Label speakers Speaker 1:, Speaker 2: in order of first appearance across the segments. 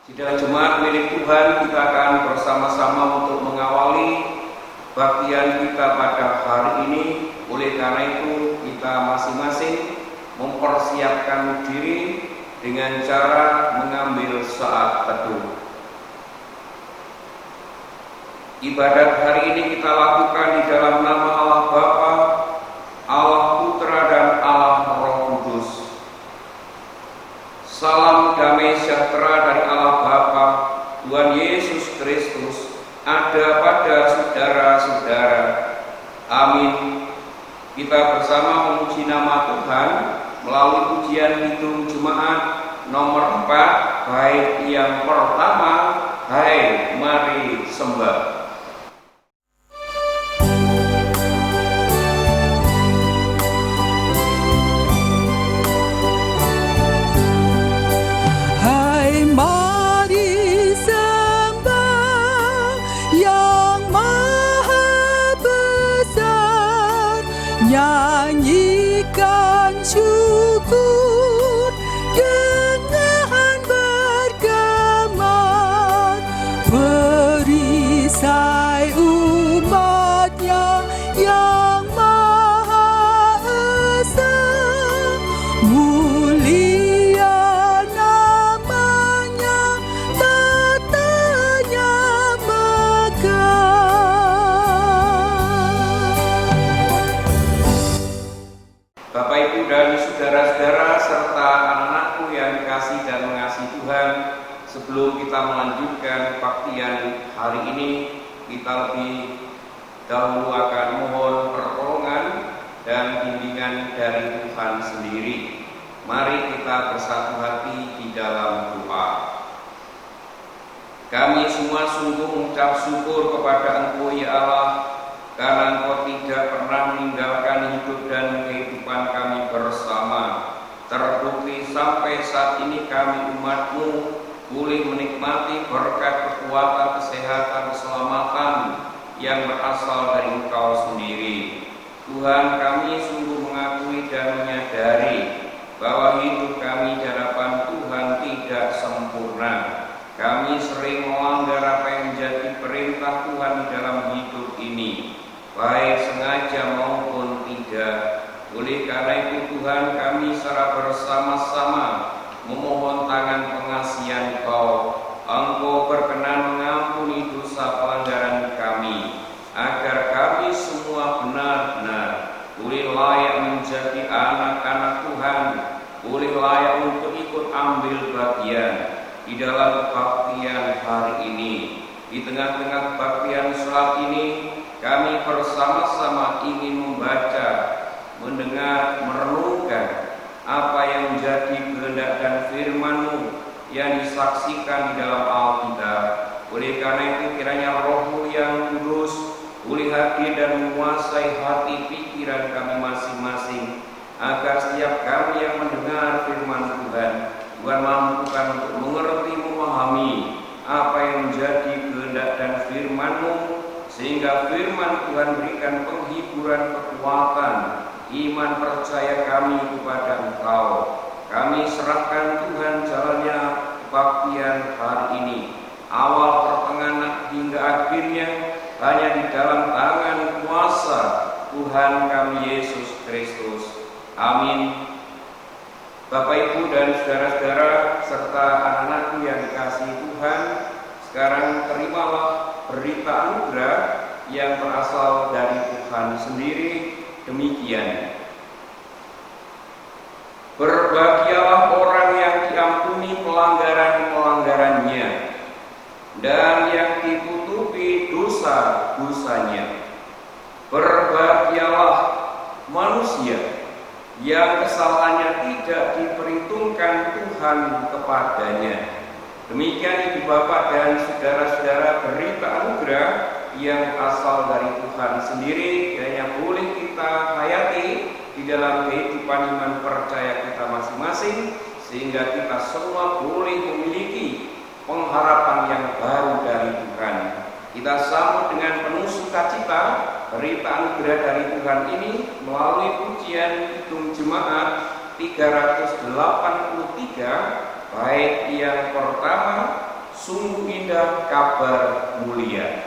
Speaker 1: Sidang Jemaat milik Tuhan, kita akan bersama-sama untuk mengawali baktian kita pada hari ini. Oleh karena itu, kita masing-masing mempersiapkan diri dengan cara mengambil saat teduh. Ibadat hari ini kita lakukan di dalam nama Allah Bapa, Allah Putra, dan Allah Roh Kudus. Salam damai sejahtera dari Allah Bapa, Tuhan Yesus Kristus, ada pada saudara-saudara. Amin. Kita bersama memuji nama Tuhan melalui pujian Kidung Jemaat nomor 4, bait yang pertama, Hai Mari Sembah.
Speaker 2: Nyanyikan syukur dengan bergema, perisai umatnya yang Maha Esa, mulia namanya, tatanya megah.
Speaker 1: Bapak, Ibu, dan saudara-saudara serta anak-anakku yang dikasih dan mengasihi Tuhan, sebelum kita melanjutkan baktian hari ini, kita lebih dahulu akan mohon pertolongan dan bimbingan dari Tuhan sendiri. Mari kita bersatu hati di dalam doa. Kami semua sungguh mengucap syukur kepada Engkau ya Allah, karena Engkau tidak pernah meninggalkan hidup dan kehidupan kami bersama. Terbukti sampai saat ini kami umat-Mu boleh menikmati berkat kekuatan, kesehatan, keselamatan yang berasal dari Engkau sendiri. Tuhan, kami sungguh mengakui dan menyadari bahwa hidup kami di hadapan Tuhan tidak sempurna. Kami sering melanggar apa yang menjadi perintah Tuhan di dalam hidup ini, baik sengaja maupun tidak. Oleh karena itu Tuhan, kami secara bersama-sama memohon tangan pengasihan Engkau. Engkau berkenan mengampuni dosa pelanggaran kami, agar kami semua benar-benar boleh layak menjadi anak-anak Tuhan, boleh layak untuk ikut ambil bagian di dalam kebaktian hari ini. Di tengah-tengah kebaktian saat ini, kami bersama-sama ingin membaca, mendengar, merenungkan apa yang menjadi kehendak dan firman-Mu yang disaksikan di dalam Alkitab. Oleh karena itu kiranya Roh-Mu yang kudus boleh hadir dan menguasai hati pikiran kami masing-masing, agar setiap kami yang mendengar firman Tuhan mampukan untuk mengerti, memahami apa yang menjadi kehendak dan firman-Mu, sehingga firman Tuhan berikan penghiburan, kekuatan, iman, percaya kami kepada Engkau. Kami serahkan Tuhan jalannya kebaktian hari ini, awal, pertengahan, hingga akhirnya hanya di dalam tangan kuasa Tuhan kami Yesus Kristus. Amin. Bapak, Ibu, dan saudara-saudara serta anak-anakku yang dikasihi Tuhan, sekarang terimalah berita anugerah yang berasal dari Tuhan sendiri. Demikian, berbahagialah orang yang diampuni pelanggaran-pelanggarannya dan yang ditutupi dosa-dosanya. Berbahagialah manusia yang kesalahannya tidak diperhitungkan Tuhan kepadanya. Demikian Ibu Bapak dan saudara-saudara berita anugerah yang asal dari Tuhan sendiri, kiranya boleh kita hayati di dalam kehidupan iman percaya kita masing-masing, sehingga kita semua boleh memiliki pengharapan yang baru dari Tuhan. Kita sambut dengan penuh sukacita berita anugerah dari Tuhan ini melalui pujian Kidung Jemaat 383, bait yang pertama, Sungguh indah kabar mulia.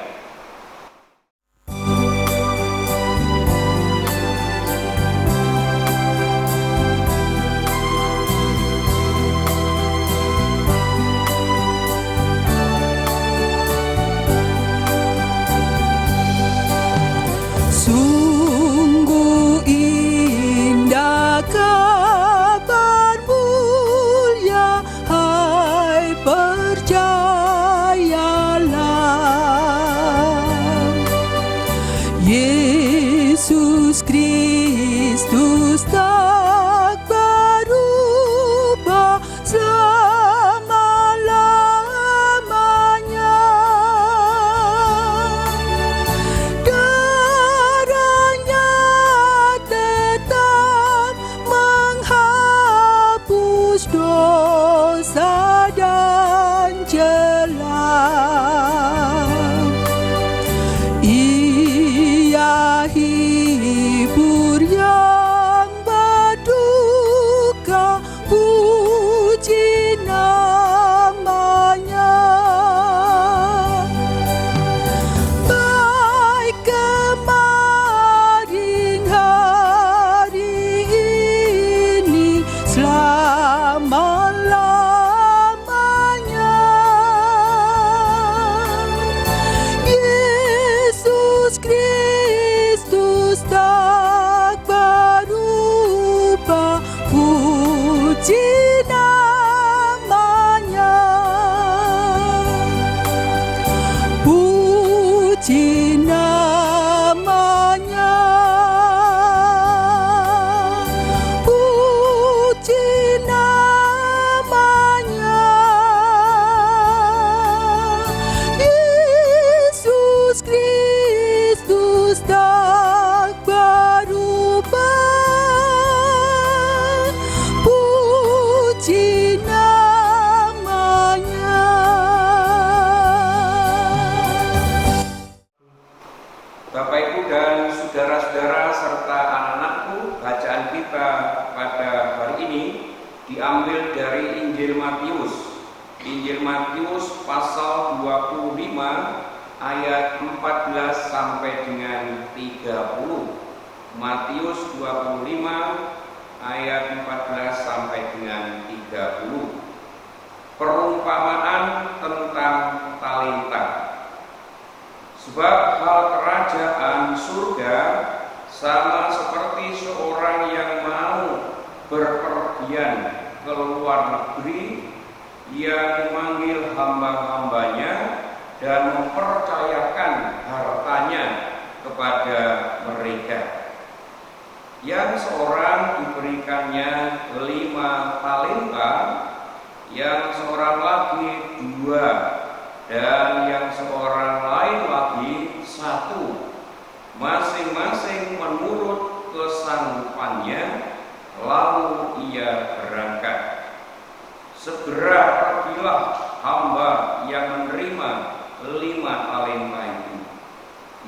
Speaker 2: Sungguh indah kabar mulia, hai percayalah. Yesus Kristus tak berubah selama-lamanya. Darahnya tetap menghapus dosa dan celah. Ia hibur yang berduka, puji namanya. Baik kemarin, hari ini, selama-lamanya. Yesus Kristus tak berubah, puji namanya. Puji namanya. Puji namanya. Yesus Kristus tak berubah, puji namanya.
Speaker 1: Bapak Ibu dan saudara-saudara serta anak-anakku, bacaan kita pada hari ini diambil dari Injil Matius. Injil Matius pasal 25 ayat 14 sampai dengan 30. Matius 25 ayat 14 sampai dengan 30. Perumpamaan tentang talenta. Sebab hal kerajaan surga sama seperti seorang yang mau berpergian ke luar negeri. Ia memanggil hamba-hambanya dan mempercayakan hartanya kepada mereka. Yang seorang diberikannya 5 talenta, yang seorang lagi 2, dan yang seorang lain lagi 1, masing-masing menurut kesanggupannya. Lalu ia berangkat. Segera pergilah hamba yang menerima 5 talenta itu.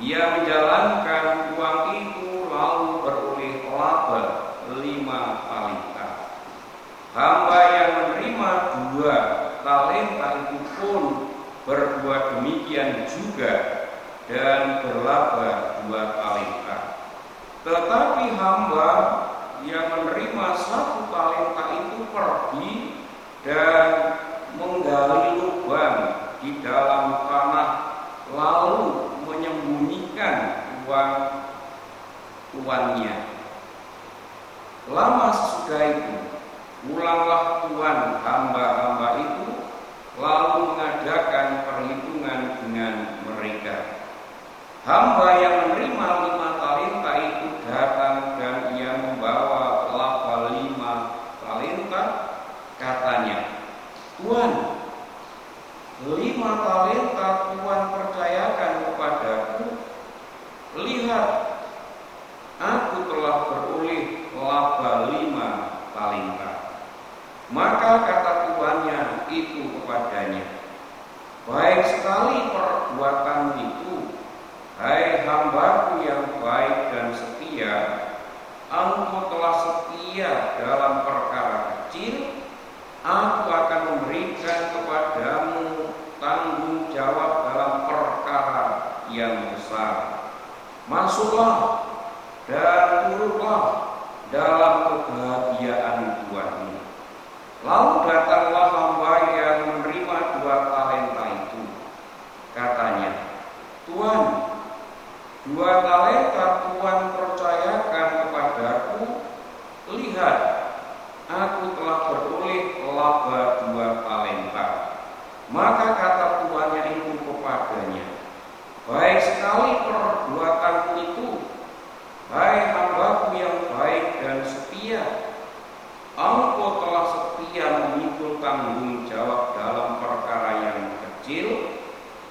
Speaker 1: Ia menjalankan uang itu lalu beroleh laba 5 talenta. Hamba yang menerima 2 talenta itu pun berbuat demikian juga dan berlaba 2 talenta. Tetapi hamba yang menerima 1 talenta itu pergi dan menggali lubang di dalam tanah, lalu menyembunyikan uang tuannya. Lama sesudah itu, pulanglah tuan hamba-hamba itu, lalu mengadakan perhitungan dengan mereka. Hamba yang menerima 5 talenta itu datang dan ia membawa laba 5 talenta. Katanya, Tuan, 5 talenta Tuan percayakan kepadaku. Lihat, aku telah beroleh laba 5 talenta. Maka kata tuannya itu kepadanya, baik sekali perbuatanmu itu, hai hambaku yang baik dan setia. Engkau telah setia dalam perkara kecil, aku akan memberikan kepadamu Masuklah dan turutlah dalam kebahagiaan Tuhanmu. Lalu datanglah hamba yang menerima 2 talenta itu. Katanya, Tuhan, 2 talenta Tuhan percayakan kepadaku. Lihat, aku telah beroleh laba 2 talenta. Maka kata tuannya itu kepadanya, baik sekali perbuatanmu itu, hai hambaku yang baik dan setia. Engkau telah setia memikul tanggung jawab dalam perkara yang kecil.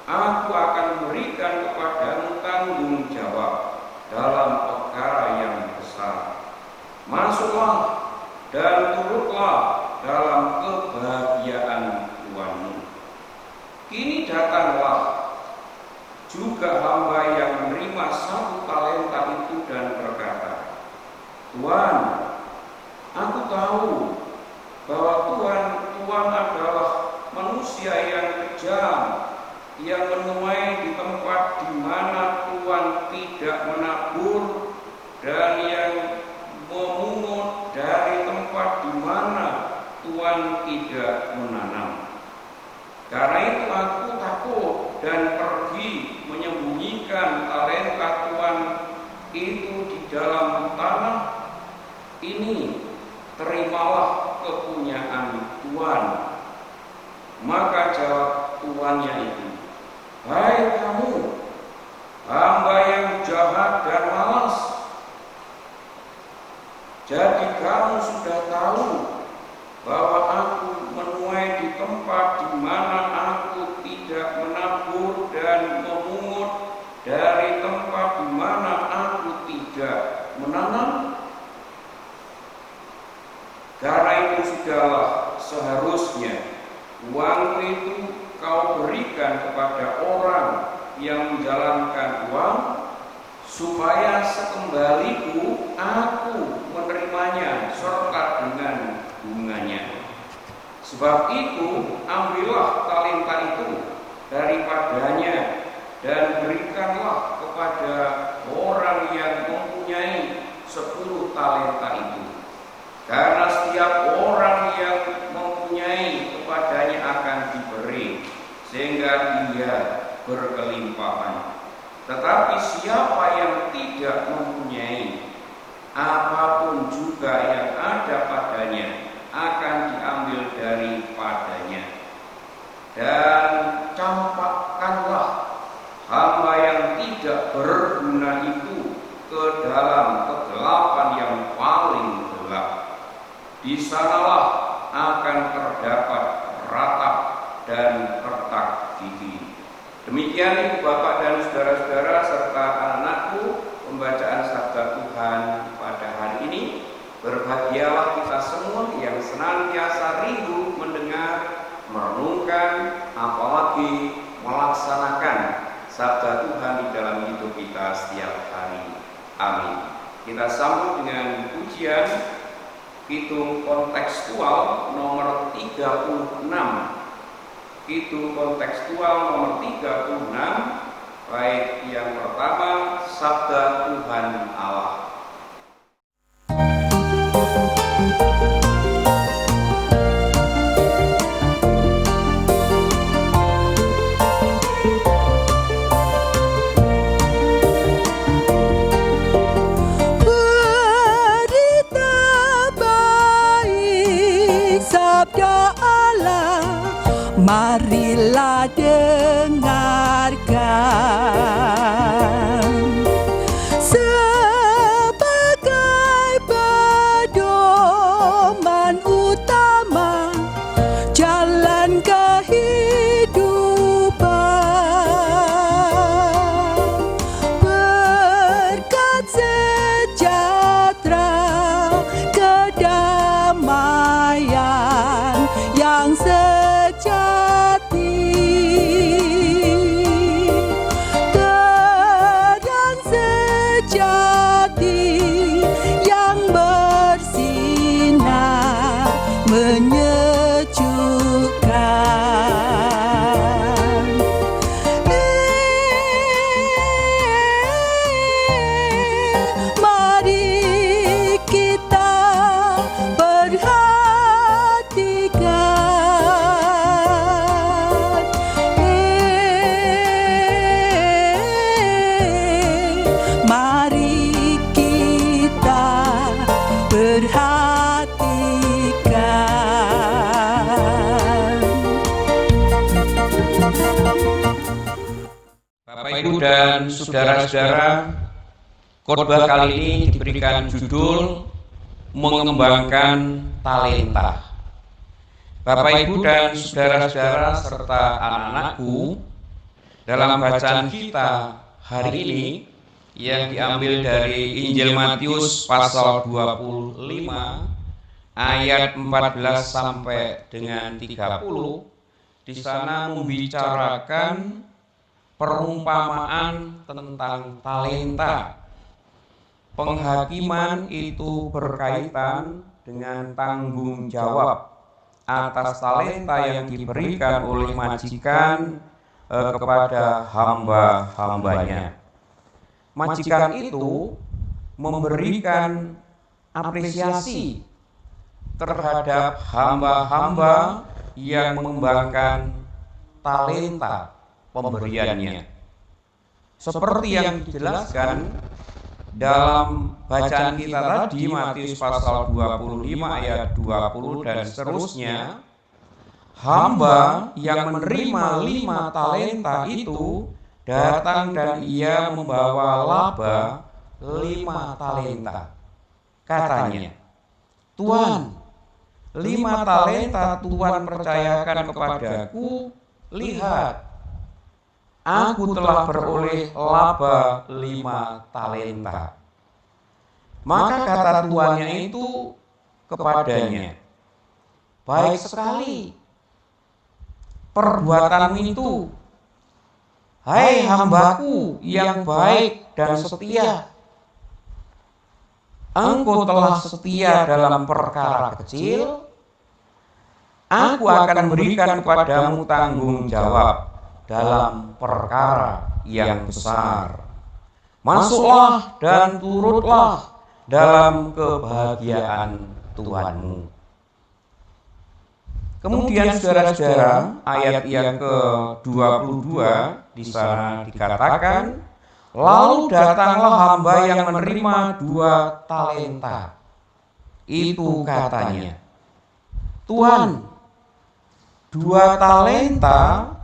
Speaker 1: Aku akan memberikan kepadamu tanggung jawab dalam perkara yang besar. Masuklah dan turutlah dalam kebahagiaan Tuhanmu. Kini datanglah juga hamba yang menerima 1 talenta itu dan berkata, Tuhan, aku tahu bahwa Tuhan adalah manusia yang kejam, yang menuai di tempat di mana Tuhan tidak menabur, dan yang memungut dari tempat di mana Tuhan tidak menanam. Karena itu aku takut dan pergi menyembunyikan talenta Tuhan itu di dalam tanah. Ini terimalah kepunyaan Tuhan. Maka jawab tuannya itu, hai kamu, hamba yang jahat dan malas. Jadi kamu sudah tahu bahwa aku menuai di tempat di mana aku tidak menabur dan memungut dari tempat di mana aku tidak menanam. Karena itu sudahlah seharusnya uang itu kau berikan kepada orang yang menjalankan uang, supaya sekembaliku aku menerimanya serta dengan bunganya. Sebab itu ambillah talenta itu daripadanya dan berikanlah kepada orang yang mempunyai 10 talenta itu. Karena setiap orang yang mempunyai kepadanya akan diberi, sehingga dia berkelimpahan. Tetapi siapa yang tidak mempunyai, apapun juga yang ada padanya akan diambil daripadanya. Dan campakkanlah hamba yang tidak berguna itu ke dalam kegelapan yang paling gelap. Di sanalah akan terdapat ratap dan retak gigi. Demikian Ibu Bapak dan saudara-saudara serta anak-anakku, pembacaan sabda Tuhan pada hari ini. Berbahagialah kita semua yang senantiasa rindu mendengar, merenungkan, apalagi melaksanakan sabda Tuhan di dalam hidup kita setiap hari. Amin. Kita sambut dengan pujian Kidung kontekstual nomor 36. Kidung kontekstual nomor 36, baik yang pertama, Sabda Tuhan Allah.
Speaker 2: Berita baik sabda Allah, marilah dengarkan. Sebagai pedoman utama jalan kehidupan, berkat sejahtera, kedamaian yang sejati.
Speaker 1: Ibu dan saudara-saudara, khotbah kali ini diberikan judul Mengembangkan Talenta. Bapak, Ibu dan saudara-saudara serta anak-anakku, dalam bacaan kita hari ini yang diambil dari Injil Matius pasal 25 ayat 14 sampai dengan 30, di sana membicarakan perumpamaan tentang talenta. Penghakiman itu berkaitan dengan tanggung jawab atas talenta yang diberikan oleh majikan kepada hamba-hambanya. Majikan itu memberikan apresiasi terhadap hamba-hamba yang mengembangkan talenta pemberiannya. Seperti yang dijelaskan dalam bacaan kita tadi, Matius pasal 25 ayat 20 dan seterusnya, hamba yang menerima 5 talenta itu datang dan ia membawa laba 5 talenta. Katanya, "Tuan, 5 talenta Tuhan percayakan kepadaku, lihat, aku telah beroleh laba 5 talenta." Maka kata tuannya itu kepadanya, "Baik sekali perbuatanmu itu, hai hambaku yang baik dan setia. Engkau telah setia dalam perkara kecil, aku akan berikan kepadamu tanggung jawab dalam perkara yang besar. Masuklah dan turutlah dalam kebahagiaan Tuhanmu." Kemudian saudara-saudara, ayat yang ke-22 di sana dikatakan, "Lalu datanglah hamba yang menerima 2 talenta. Itu katanya, 'Tuan, 2 talenta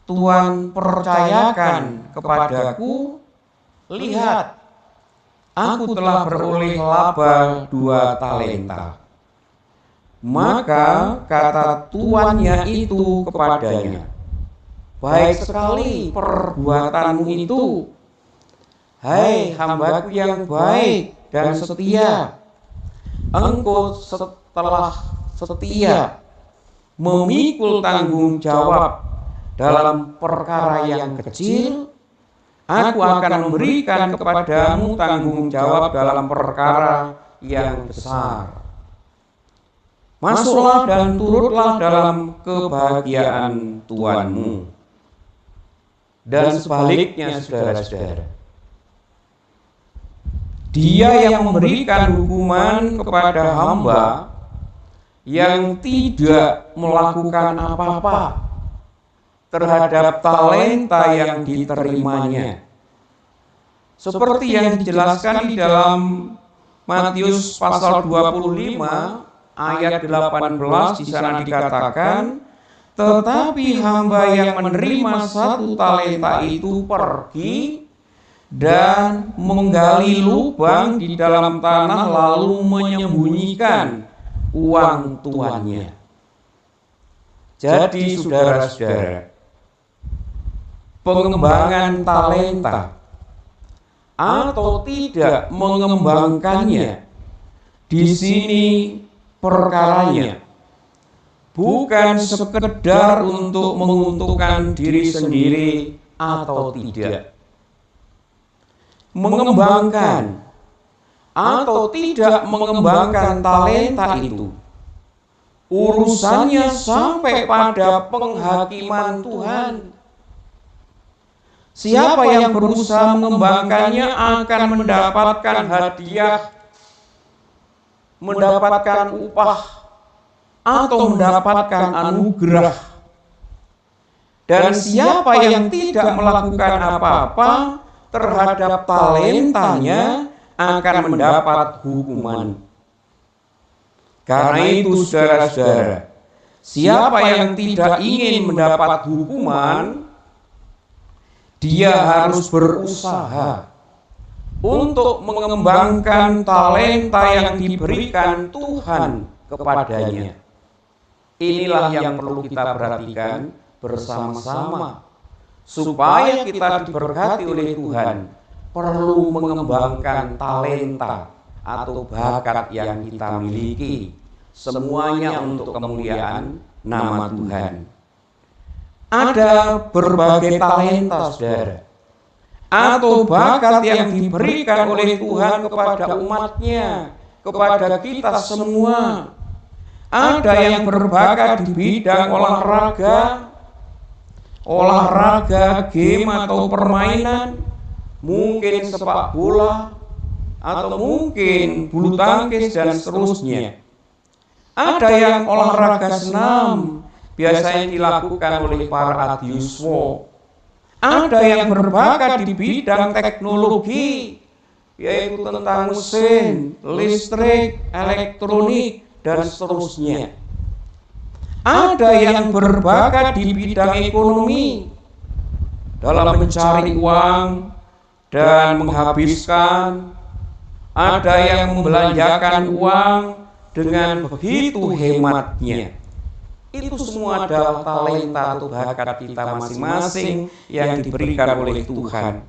Speaker 1: Tuhan percayakan kepadaku, lihat, aku telah beroleh laba 2 talenta.' Maka kata tuannya itu kepadanya, "Baik sekali perbuatanmu itu, hai hambaku yang baik dan setia. Engkau telah setia memikul tanggung jawab dalam perkara yang kecil, aku akan memberikan kepadamu tanggung jawab dalam perkara yang besar. Masuklah dan turutlah dalam kebahagiaan Tuhanmu." Dan sebaliknya saudara-saudara, dia yang memberikan hukuman kepada hamba yang tidak melakukan apa-apa terhadap talenta yang diterimanya, seperti yang dijelaskan di dalam Matius pasal 25 ayat 18, di sana dikatakan, "Tetapi hamba yang menerima 1 talenta itu pergi dan menggali lubang di dalam tanah lalu menyembunyikan uang tuannya." Jadi saudara-saudara, pengembangan talenta atau tidak mengembangkannya, di sini perkaranya bukan sekedar untuk menguntungkan diri sendiri atau tidak. Mengembangkan atau tidak mengembangkan talenta itu, urusannya sampai pada penghakiman Tuhan. Siapa yang berusaha mengembangkannya akan mendapatkan hadiah, mendapatkan upah, atau mendapatkan anugerah. Dan siapa yang tidak melakukan apa-apa terhadap talentanya akan mendapat hukuman. Karena itu saudara-saudara, siapa yang tidak ingin mendapat hukuman, dia harus berusaha untuk mengembangkan talenta yang diberikan Tuhan kepadanya. Inilah yang perlu kita perhatikan bersama-sama. Supaya kita diberkati oleh Tuhan, perlu mengembangkan talenta atau bakat yang kita miliki. Semuanya untuk kemuliaan nama Tuhan. Ada berbagai talenta, saudara, atau bakat yang diberikan oleh Tuhan kepada umatnya, kepada kita semua. Ada yang berbakat di bidang olahraga, game atau permainan, mungkin sepak bola, atau mungkin bulu tangkis dan seterusnya. Ada yang olahraga senam, biasanya dilakukan oleh para adiuswa. Ada yang berbakat di bidang teknologi, yaitu tentang mesin, listrik, elektronik, dan seterusnya. Ada yang berbakat di bidang ekonomi, dalam mencari uang dan menghabiskan. Ada yang membelanjakan uang dengan begitu hematnya. Itu semua adalah talenta atau bakat kita masing-masing yang diberikan oleh Tuhan.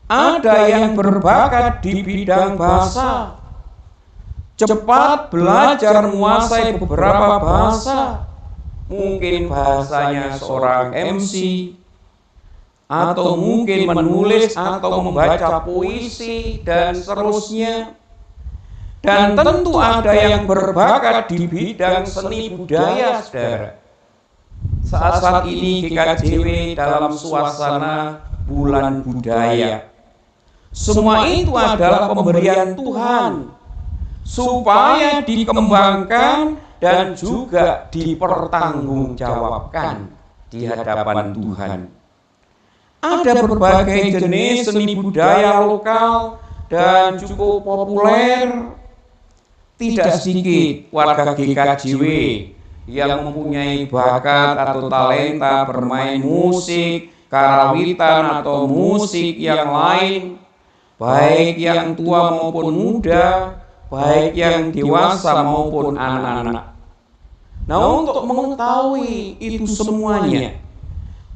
Speaker 1: Ada yang berbakat di bidang bahasa, cepat belajar menguasai beberapa bahasa, mungkin bahasanya seorang MC, atau mungkin menulis atau membaca puisi dan seterusnya. Dan tentu ada yang berbakat di bidang seni budaya, saudara. Saat ini GKJW dalam suasana bulan budaya. Semua itu adalah pemberian Tuhan, supaya dikembangkan dan juga dipertanggungjawabkan di hadapan Tuhan. Ada berbagai jenis seni budaya lokal dan cukup populer. Tidak sedikit warga GKJW yang mempunyai bakat atau talenta bermain musik, karawitan atau musik yang lain, baik yang tua maupun muda, baik yang dewasa maupun anak-anak. Nah, untuk mengetahui itu semuanya,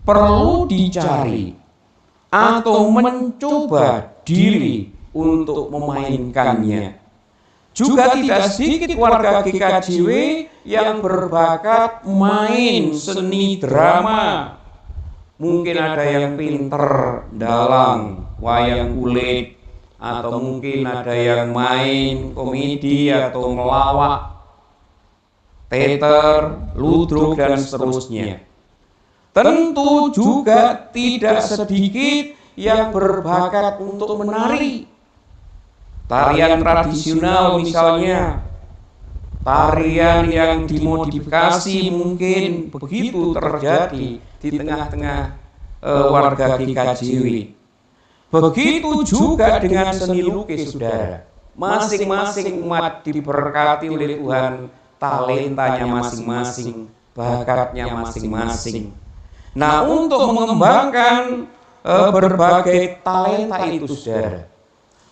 Speaker 1: perlu dicari atau mencoba diri untuk memainkannya. Juga tidak sedikit warga GKJW yang berbakat main seni drama. Mungkin ada yang pinter dalang wayang kulit, atau mungkin ada yang main komedi atau melawak, teater, ludruk, dan seterusnya. Tentu juga tidak sedikit yang berbakat untuk menari. Tarian tradisional misalnya, tarian yang dimodifikasi mungkin begitu terjadi di tengah-tengah warga GKJW. Begitu juga dengan seni lukis, saudara. Masing-masing umat diberkati oleh Tuhan, talentanya masing-masing, bakatnya masing-masing. Nah, untuk mengembangkan berbagai talenta itu, saudara,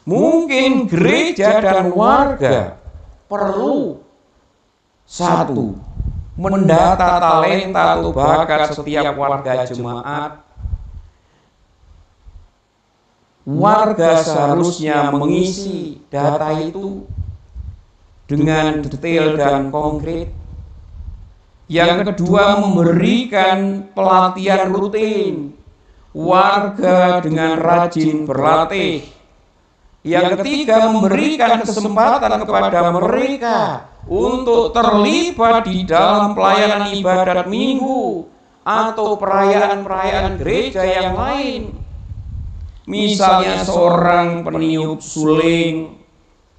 Speaker 1: mungkin gereja dan warga perlu satu, mendata talenta atau bakat setiap warga jemaat. Warga seharusnya mengisi data itu dengan detail dan konkret. Yang kedua, memberikan pelatihan rutin. Warga dengan rajin berlatih. Yang ketiga, memberikan kesempatan kepada mereka untuk terlibat di dalam pelayanan ibadat minggu atau perayaan-perayaan gereja yang lain. Misalnya seorang peniup suling,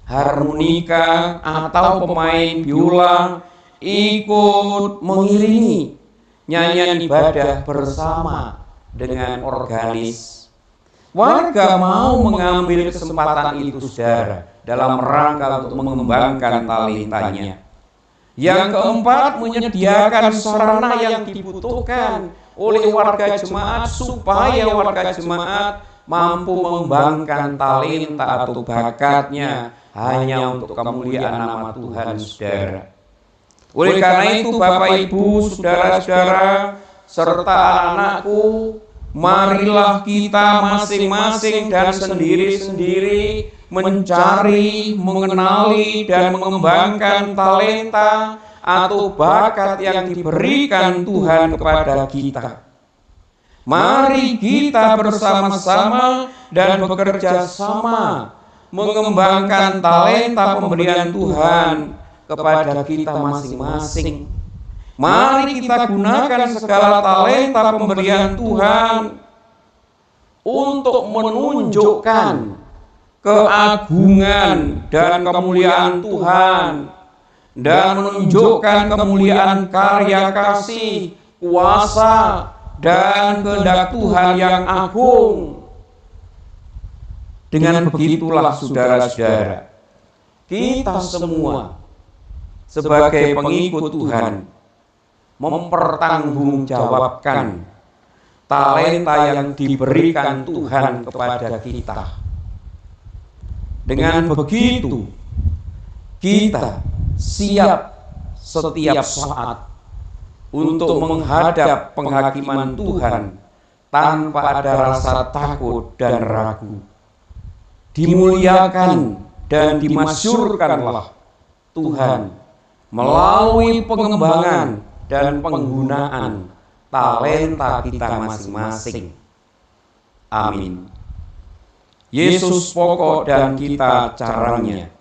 Speaker 1: harmonika, atau pemain biola ikut mengiringi nyanyian ibadah bersama dengan organis. Warga mau mengambil kesempatan itu, saudara, dalam rangka untuk mengembangkan talentanya. Yang keempat, menyediakan sarana yang dibutuhkan
Speaker 3: oleh warga jemaat supaya warga jemaat mampu mengembangkan talenta atau bakatnya hanya untuk kemuliaan nama Tuhan, saudara. Oleh karena itu, Bapak Ibu, saudara-saudara, serta anak-anakku, marilah kita masing-masing dan sendiri-sendiri mencari, mengenali, dan mengembangkan talenta atau bakat yang diberikan Tuhan kepada kita. Mari kita bersama-sama dan bekerja sama mengembangkan talenta pemberian Tuhan kepada kita masing-masing. Mari kita gunakan segala talenta pemberian Tuhan untuk menunjukkan keagungan dan kemuliaan Tuhan dan menunjukkan kemuliaan karya kasih, kuasa, dan kehendak Tuhan yang agung. Dengan begitulah, saudara-saudara, kita semua sebagai pengikut Tuhan mempertanggungjawabkan talenta yang diberikan Tuhan kepada kita. Dengan begitu, kita siap setiap saat untuk menghadap penghakiman Tuhan tanpa ada rasa takut dan ragu. Dimuliakan dan dimasyurkanlah Tuhan melalui pengembangan dan penggunaan talenta kita masing-masing. Amin. Yesus pokok dan kita caranya.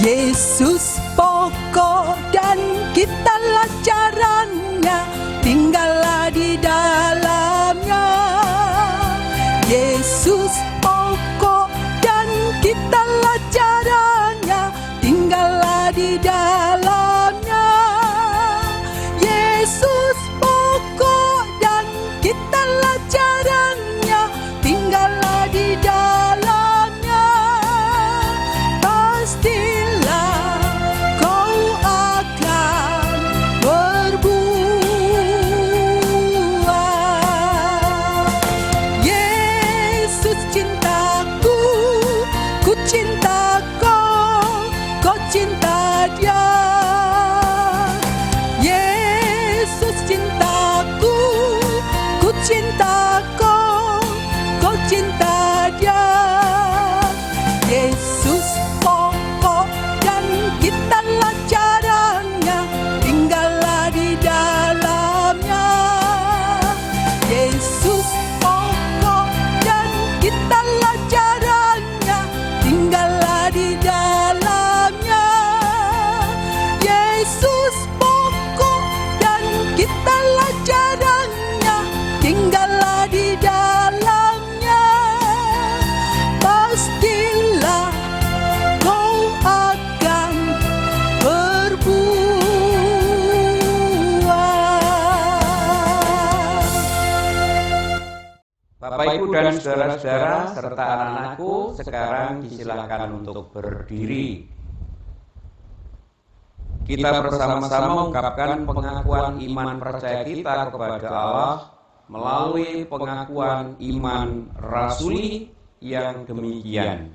Speaker 2: Yesus pokok dan kitalah caranya, tinggallah di dalamnya. Yesus pokok dan kitalah caranya, tinggallah di dalamnya. Yesus pokok dan kitalah caranya, tinggallah di dalamnya. Pastilah kau akan berbuah. Yesus cintaku, ku cinta kau, kau cinta Dia. Yesus cintaku, ku cinta kau, kau cinta Dia. Yesus pokok dan kitalah caranya, tinggallah di dalamnya. Yesus pokok dan kitalah caranya, tinggallah di dalamnya. Yesus pokok dan kitalah caranya, tinggallah di dalamnya. Pastilah kau akan berbuah.
Speaker 3: Bapak, Ibu, dan saudara-saudara serta anak-anakku, sekarang disilakan untuk berdiri. Kita bersama-sama mengungkapkan pengakuan iman percaya kita kepada Allah melalui pengakuan iman rasuli yang demikian.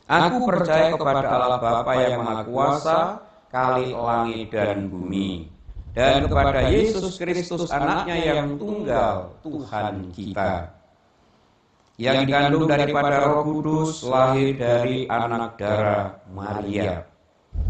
Speaker 3: Aku percaya kepada Allah Bapa yang Maha Kuasa, Khalik langit dan bumi, dan kepada Yesus Kristus anaknya yang tunggal, Tuhan kita, yang dikandung daripada Roh Kudus, lahir dari anak darah Maria,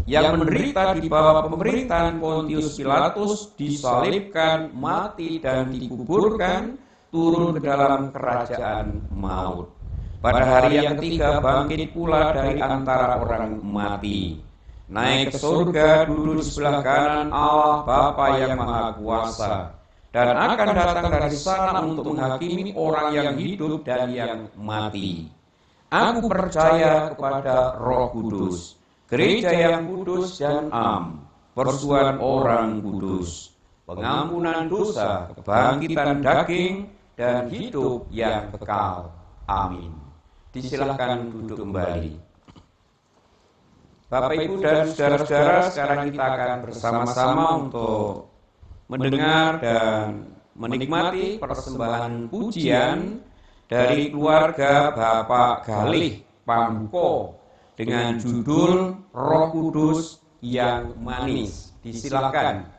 Speaker 3: yang menderita di bawah pemerintahan Pontius Pilatus, disalibkan, mati dan dikuburkan, turun ke dalam kerajaan maut. Pada hari yang ketiga bangkit pula dari antara orang mati, naik ke surga, duduk di sebelah kanan Allah Bapa yang Maha Kuasa, dan akan datang dari sana untuk menghakimi orang yang hidup dan yang mati. Aku percaya kepada Roh Kudus, gereja yang kudus dan am, persuan orang kudus, pengampunan dosa, kebangkitan daging, dan hidup yang kekal. Amin. Disilahkan duduk kembali. Bapak, Ibu, dan saudara-saudara, sekarang kita akan bersama-sama untuk mendengar dan menikmati persembahan pujian dari keluarga Bapak Galih Pambuko dengan judul Roh Kudus yang Manis. Disilakan.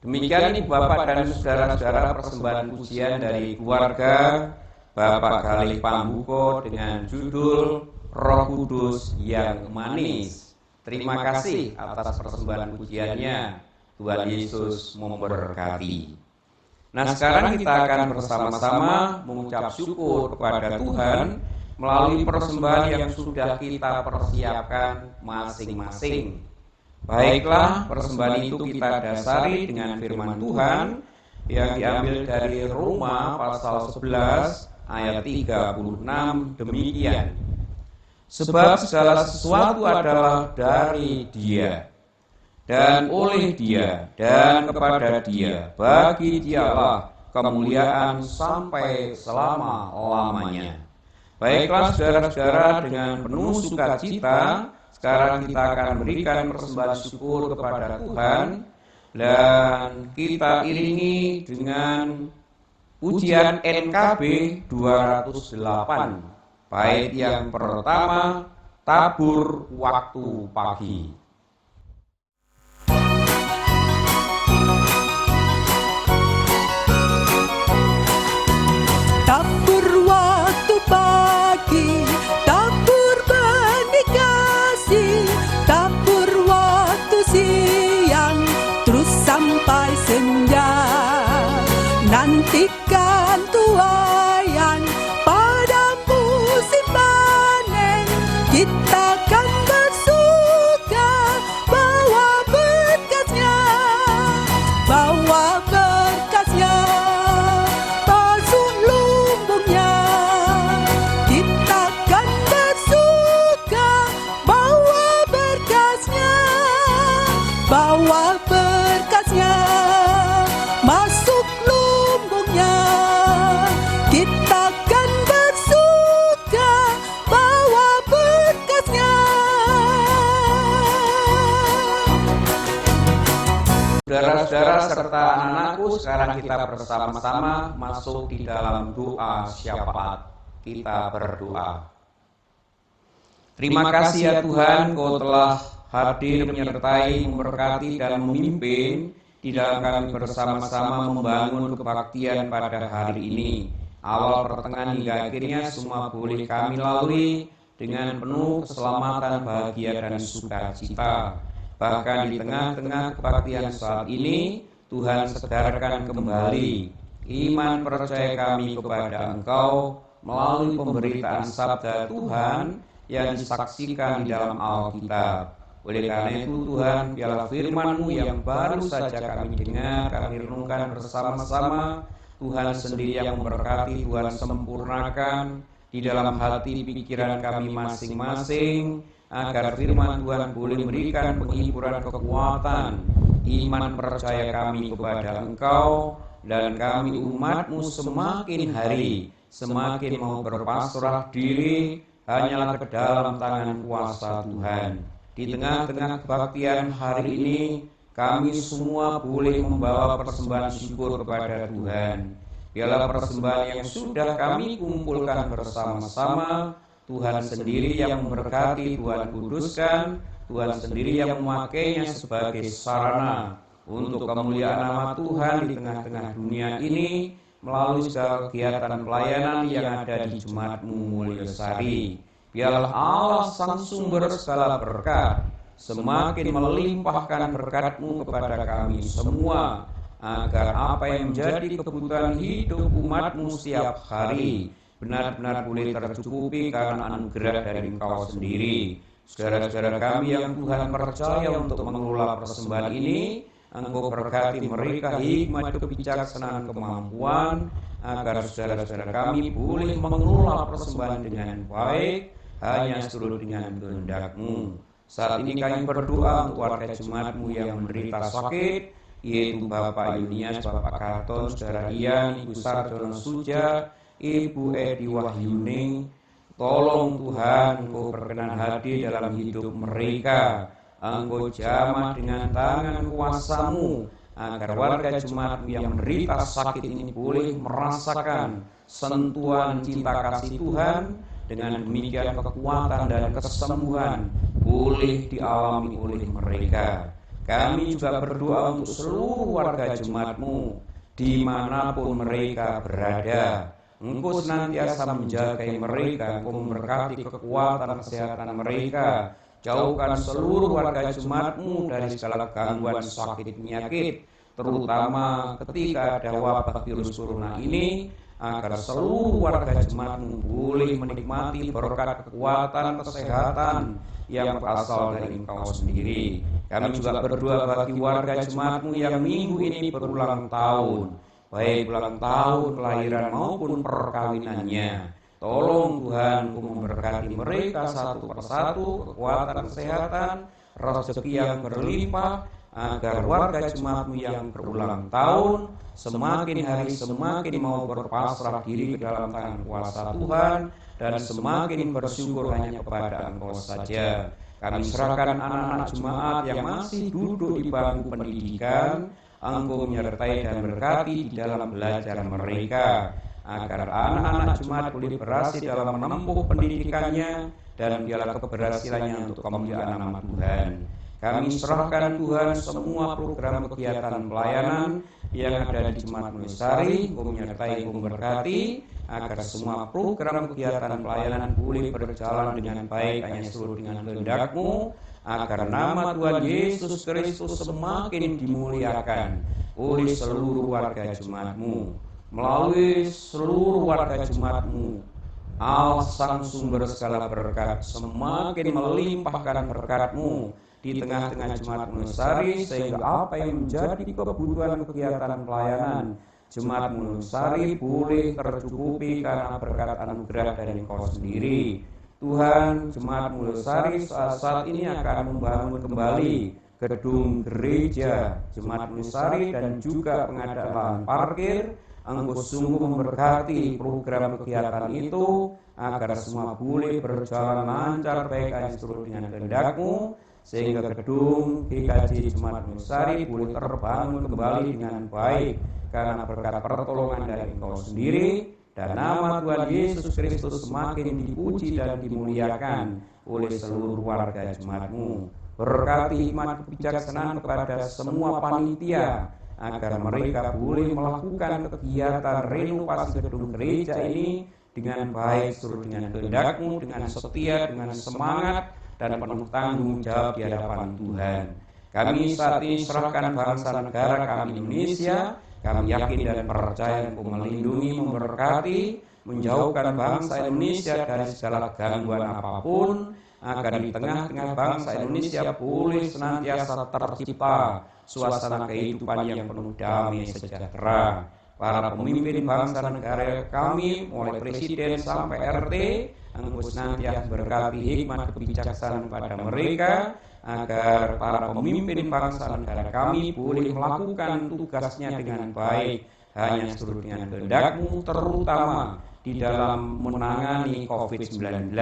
Speaker 3: Demikian nih Bapak dan saudara-saudara persembahan pujian dari keluarga Bapak Galih Pambuko dengan judul Roh Kudus yang Manis. Terima kasih atas persembahan pujiannya. Tuhan Yesus memberkati. Nah, sekarang kita akan bersama-sama mengucap syukur kepada Tuhan melalui persembahan yang sudah kita persiapkan masing-masing. Baiklah, persembahan itu kita dasari dengan firman Tuhan yang diambil dari Roma pasal 11 ayat 36 demikian. Sebab segala sesuatu adalah dari Dia, dan oleh Dia dan kepada Dia, bagi Dialah kemuliaan sampai selama-lamanya. Baiklah saudara-saudara, dengan penuh sukacita sekarang kita akan berikan persembahan syukur kepada Tuhan, dan kita iringi dengan ujian NKB 208, bait yang pertama, tabur waktu pagi.
Speaker 2: Tabur waktu pagi, tabur benih kasih, tabur waktu siang, terus sampai senja. Nantikan tuaian pada musim panen, kita kan bersuka bawa berkasnya, bawa berkasnya. Masuk lumbungnya, kita kan bersuka bawa berkasnya, bawa berkasnya. Masuk lumbungnya, kita kan bersuka bawa berkasnya.
Speaker 3: Saudara-saudara serta anak-anakku, sekarang kita bersama-sama masuk di dalam doa syafaat. Kita berdoa. Terima kasih ya Tuhan, Kau telah hadir menyertai, memberkati dan memimpin di dalam kami bersama-sama membangun kebaktian pada hari ini. Awal, pertengahan hingga akhirnya semua boleh kami lalui dengan penuh keselamatan, bahagia dan sukacita. Bahkan di tengah-tengah kebaktian saat ini, Tuhan segarkan kembali iman percaya kami kepada Engkau melalui pemberitaan sabda Tuhan yang disaksikan di dalam Alkitab. Oleh karena itu Tuhan, biarlah firman-Mu yang baru saja kami dengar, kami renungkan bersama-sama, Tuhan sendiri yang memberkati, Tuhan sempurnakan di dalam hati pikiran kami masing-masing, agar firman Tuhan boleh memberikan penghiburan kekuatan, iman percaya kami kepada Engkau, dan kami umat-Mu semakin hari semakin mau berpasrah diri hanyalah ke dalam tangan kuasa Tuhan. Di tengah-tengah kebaktian hari ini, kami semua boleh membawa persembahan syukur kepada Tuhan. Biarlah persembahan yang sudah kami kumpulkan bersama-sama, Tuhan sendiri yang memberkati, Tuhan kuduskan, Tuhan sendiri yang memakainya sebagai sarana untuk kemuliaan nama Tuhan di tengah-tengah dunia ini melalui segala kegiatan pelayanan yang ada di Jemaat-Mu Mulyosari. Biarlah Allah sang sumber segala berkat semakin melimpahkan berkat-Mu kepada kami semua, agar apa yang menjadi kebutuhan hidup umat-Mu setiap hari benar-benar boleh tercukupi karena anugerah dari Engkau sendiri. Saudara-saudara kami yang Tuhan percaya untuk mengelola persembahan ini, Engkau berkati mereka hikmat, kebijaksanaan, kemampuan, agar saudara-saudara kami boleh mengelola persembahan dengan baik, hanya seturut dengan kehendak-Mu. Saat ini kami berdoa untuk warga Jemaat-Mu yang menderita sakit, yaitu Bapak Yunias, Bapak Karton, Saudara Ian, Ibu Sarjono Suja, Ibu Edi Wahyuning. Tolong Tuhan, Engkau berkenan hadir dalam hidup mereka. Engkau jamah dengan tangan kuasa-Mu, agar warga Jemaat-Mu yang menderita sakit ini boleh merasakan sentuhan cinta kasih Tuhan. Dengan demikian kekuatan dan kesembuhan boleh dialami oleh mereka. Kami juga berdoa untuk seluruh warga Jemaat-Mu dimanapun mereka berada. Engkau senantiasa menjaga mereka, Engkau memberkati kekuatan kesehatan mereka. Jauhkan seluruh warga Jemaat-Mu dari segala gangguan sakit penyakit, terutama ketika ada wabah virus corona ini, agar seluruh warga Jemaat-Mu boleh menikmati berkat kekuatan kesehatan yang berasal dari Engkau sendiri. Kami juga berdoa bagi warga Jemaat-Mu yang minggu ini berulang tahun, baik ulang tahun kelahiran maupun perkawinannya. Tolong Tuhan, Engkau memberkati mereka satu persatu, kekuatan kesehatan, rezeki yang berlimpah, agar warga jemaat-Mu yang berulang tahun semakin hari semakin mau berpasrah diri ke dalam tangan kuasa Tuhan dan semakin bersyukur hanya kepada Engkau saja. Kami serahkan anak-anak jemaat yang masih duduk di bangku pendidikan, Engkau menyertai dan berkati di dalam belajar mereka, agar anak-anak jemaat boleh berhasil dalam menempuh pendidikannya dan biarlah keberhasilannya untuk kemuliaan nama Tuhan. Kami serahkan Tuhan semua program kegiatan pelayanan yang ada di Jemaat Mulesari, Engkau menyertai, Engkau memberkati, agar semua program kegiatan pelayanan boleh berjalan dengan baik hanya seluruh dengan kehendak-Mu, agar nama Tuhan Yesus Kristus semakin dimuliakan oleh seluruh warga jemaat-Mu, melalui seluruh warga jemaat-Mu. Allah Sang Sumber segala berkat semakin melimpahkan berkat-Mu di tengah-tengah Jemaat Mulesari, sehingga apa yang menjadi kebutuhan kegiatan pelayanan Jemaat Mulesari boleh tercukupi karena berkat anugerah dari Engkau sendiri. Tuhan, Jemaat Mulesari saat ini akan membangun kembali gedung gereja Jemaat Mulesari dan juga pengadaan lahan parkir. Engkau sungguh memberkati program kegiatan itu agar semua boleh berjalan lancar baik hanya seluruh dengan kehendak-Mu, sehingga gedung GKJ Jemaat Mulesari boleh terbangun kembali dengan baik karena berkat pertolongan dari Engkau sendiri, dan nama Tuhan Yesus Kristus semakin dipuji dan dimuliakan oleh seluruh warga jemaat-Mu. Berkati hikmat kebijaksanaan kepada semua panitia agar mereka boleh melakukan kegiatan renovasi gedung gereja ini dengan baik seluruh dengan kehendak-Mu, dengan setia, dengan semangat dan penuh tanggung jawab di hadapan Tuhan. Kami saat ini serahkan bangsa negara kami Indonesia. Kami yakin dan percaya Engkau melindungi, memberkati, menjauhkan bangsa Indonesia dari segala gangguan apapun, agar di tengah-tengah bangsa Indonesia boleh senantiasa tercipta suasana kehidupan yang penuh damai sejahtera. Para pemimpin bangsa negara kami, mulai presiden sampai RT, Engkau senantiasa berkati hikmat kebijaksanaan pada mereka, agar para pemimpin bangsa negara kami boleh melakukan tugasnya dengan baik hanya seluruh dengan kehendak-Mu, terutama di dalam menangani COVID-19,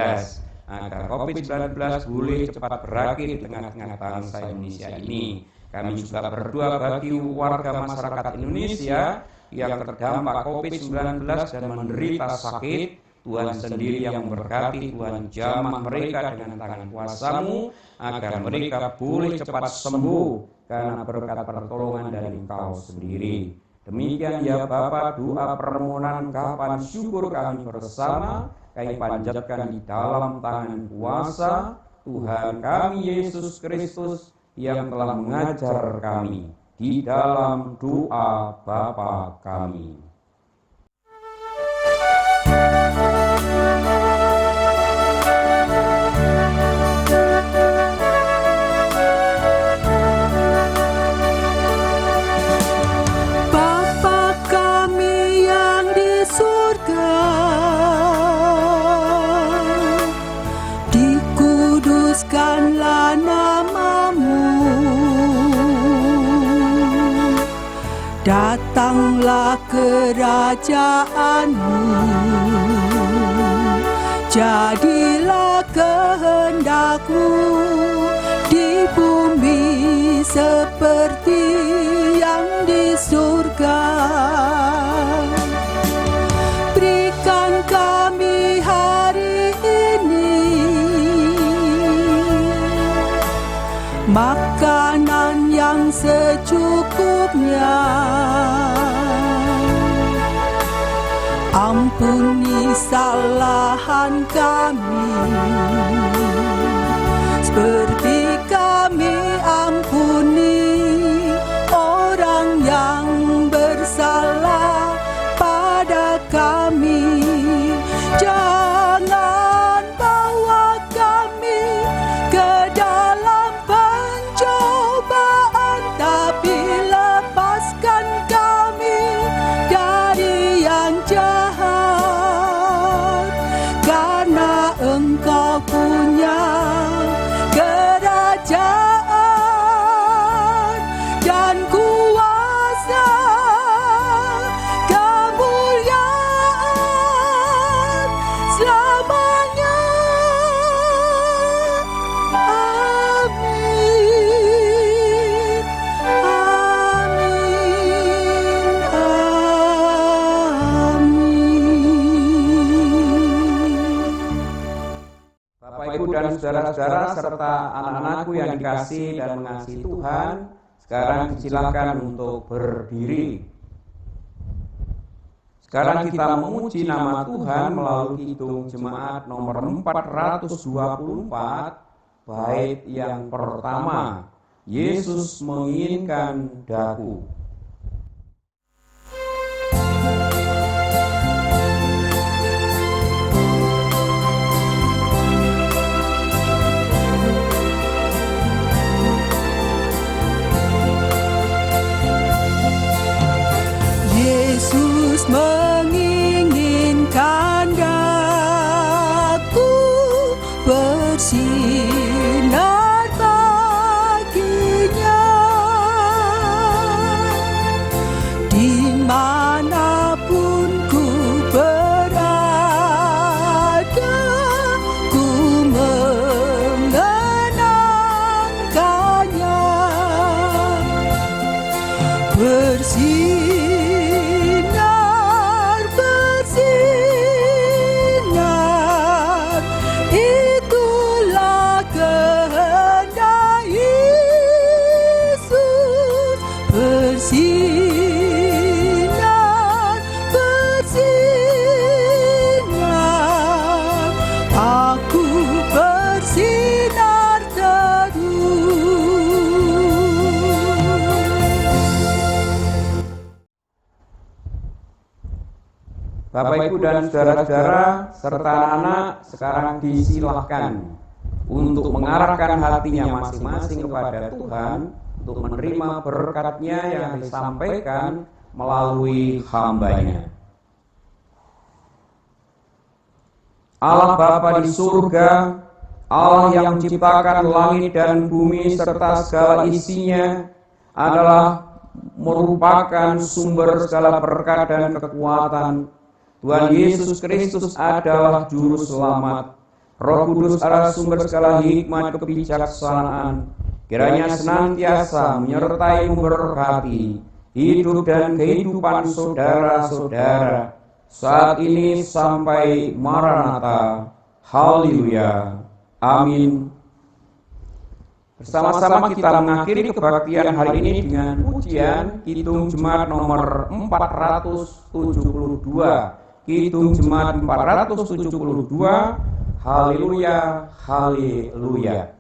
Speaker 3: agar COVID-19 boleh cepat berakhir di tengah-tengah bangsa Indonesia ini. Kami juga berdoa bagi warga masyarakat Indonesia yang terdampak COVID-19 dan menderita sakit. Tuhan sendiri yang memberkati, Tuhan jamah mereka dengan tangan kuasa-Mu, agar mereka boleh cepat sembuh karena berkat pertolongan dari Engkau sendiri. Demikian ya Bapa, doa permohonan kapan syukur kami bersama, kami panjatkan di dalam tangan kuasa Tuhan kami Yesus Kristus yang telah mengajar kami di dalam doa Bapa kami.
Speaker 2: Dikuduskanlah nama-Mu, datanglah kerajaan-Mu, jadilah kehendak-Mu di bumi seperti yang di surga. Berikan kami hari ini makanan yang secukupnya. Ampuni kesalahan kami, seperti kami ampuni orang yang bersalah pada kami. Jangan bawa kami ke dalam pencobaan, tapi lepaskan kami dari yang jahat, karena Engkau punya
Speaker 3: saudara-saudara serta anak-anakku yang dikasihi dan mengasihi Tuhan, sekarang silakan untuk berdiri. Sekarang kita memuji nama Tuhan melalui kidung jemaat nomor 424, bait yang pertama, Yesus menginginkan daku.
Speaker 2: Yesus menginginkan daku bersinar baginya, dimanapun ku berada, ku mengenangkannya. Bersinar, itulah kehendak Yesus. Bersinar, aku bersinar terus.
Speaker 3: Bapak, Ibu, dan saudara-saudara serta anak-anak sekarang disilahkan untuk mengarahkan hatinya masing-masing kepada Tuhan untuk menerima berkat-Nya yang disampaikan melalui hamba-Nya. Allah Bapa di surga, Allah yang menciptakan langit dan bumi serta segala isinya, adalah merupakan sumber segala berkat dan kekuatan. Tuhan Yesus Kristus adalah juru selamat. Roh Kudus adalah sumber segala hikmat kebijaksanaan. Kiranya senantiasa menyertai memberkati hidup dan kehidupan saudara-saudara saat ini sampai Maranatha. Haleluya. Amin. Bersama-sama kita mengakhiri kebaktian hari ini dengan pujian kidung jemaat nomor 472. Kidung jemaat 472, haleluya, haleluya.